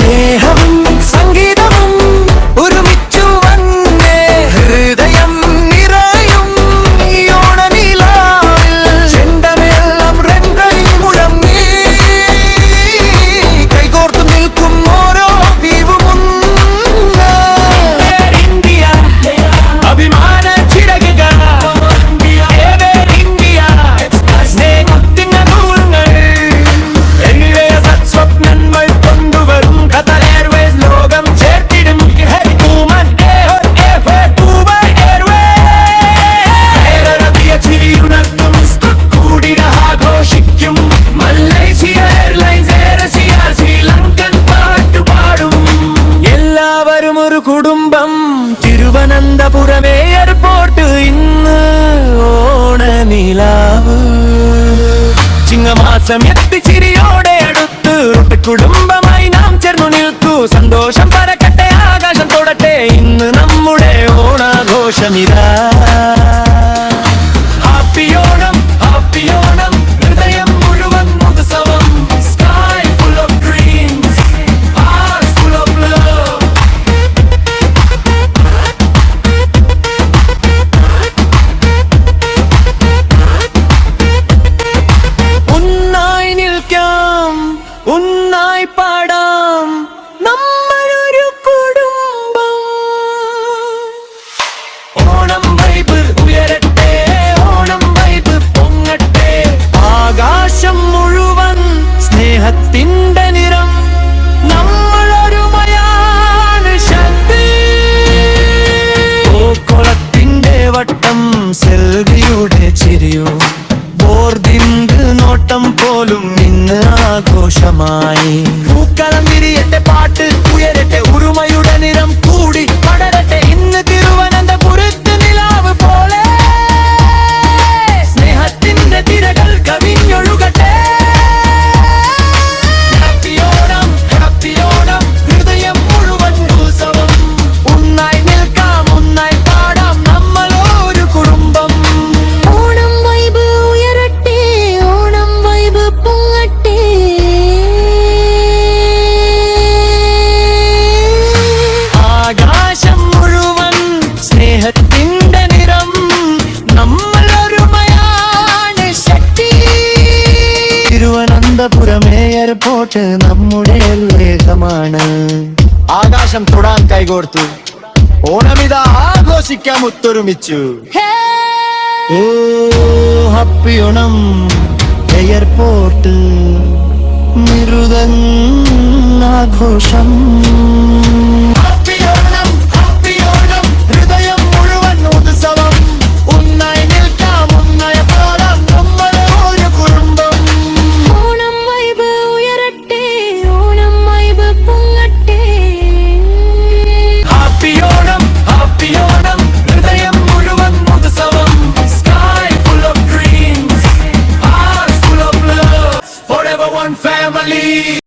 സ്നേഹവും സംഗീതവും ഒരുമിച്ചു വന്നേ ഹൃദയം നിറയും ഈ ഓണനിലാവിൽ ചെണ്ടമെല്ലാം രംഗൈ മുഴങ്ങി കൈകോർത്തു നിൽക്കും ഓരോ ദീപവും ഇന്ത്യ അഭിമാന ചിറകുകൾ ഇന്ത്യ സ്നേഹത്തിൻ നൂലുകൾ സ്വപ്നങ്ങൾ കൊണ്ടുവരും ഖത്തർ എയർവേസ് ലോകം ചേർത്തിടും ചിരിയുണർത്തും കൂടിനാഘോഷിക്കും മലേഷ്യ എയർലൈൻസ് എയർഏഷ്യ ശ്രീലങ്കൻ പാട്ടുപാടും എല്ലാവരും ഒരു കുടുംബം തിരുവനന്തപുരം എയർപോർട്ട് ഇന്ന് ഓണനിലാവ് ചിങ്ങമാസം എത്തിച്ചിരിയോടെ അടുത്ത് കുടുംബമായി നാം ചേർന്നു നിൽക്കൂ സന്തോഷം പരക്കട്ടെ ആകാശം തൊടട്ടെ ഇന്ന് നമ്മുടെ ഓണാഘോഷമിതാ ഹാപ്പി ഓണം ഹാപ്പി ഓണം ഹൃദയം മുഴുവൻ ഉത്സവം sky full of dreams heart full of love ഒന്നായി നിൽക്കാം ഒന്നായി പാടാം നമ്മളൊരു കുടുംബം ഓണം വൈബ് ഉയരട്ടെ ഓണം വൈബ് പൊങ്ങട്ടെ ആകാശം മുഴുവൻ സ്നേഹത്തിന്റെ നിറം നമ്മളൊരുമയാണ് ശക്തി പൂക്കുളത്തിന്റെ വട്ടം സെൽവിയുടെ ചിരിയോ ബോർഡിന്റെ നോട്ടം പോലും ഇന്ന് ആഘോഷമായി പൂക്കളം വിരിയട്ടെ പാട്ട് ഉയരട്ടെ ഉറുമയുടെ നിറം കൂടി പടരട്ടെ ഇന്ന് തിരുവനന്തപുരത്ത് നിലാവ് പോലെ സ്നേഹത്തിന്റെ തിരകൾ കവിഞ്ഞൊഴുകട്ടെ ഹാപ്പി ഓണം ഹൃദയം മുഴുവൻ ഉത്സവം ഒന്നായി നിൽക്കാം ഒന്നായി പാടാം നമ്മളൊരു കുടുംബം ഓണം വൈബ് ഉയരട്ടെ ഓണം വൈബ് പൊങ്ങട്ടെ ആകാശം മുഴുവൻ സ്നേഹത്തിന്റെ നിറം നമ്മളൊരുമയാണ് ശക്തി തിരുവനന്തപുരം എയർപോർട്ട് നമ്മുടെ വേഗമാണ് ആകാശം തൊടാൻ കൈകോർത്തു ഓണമിതാ ആഘോഷിക്കാം ഒത്തൊരുമിച്ചു ഓ ഹാപ്പി ഓണം എയർപോർട്ട് മൃദംഗാഘോഷം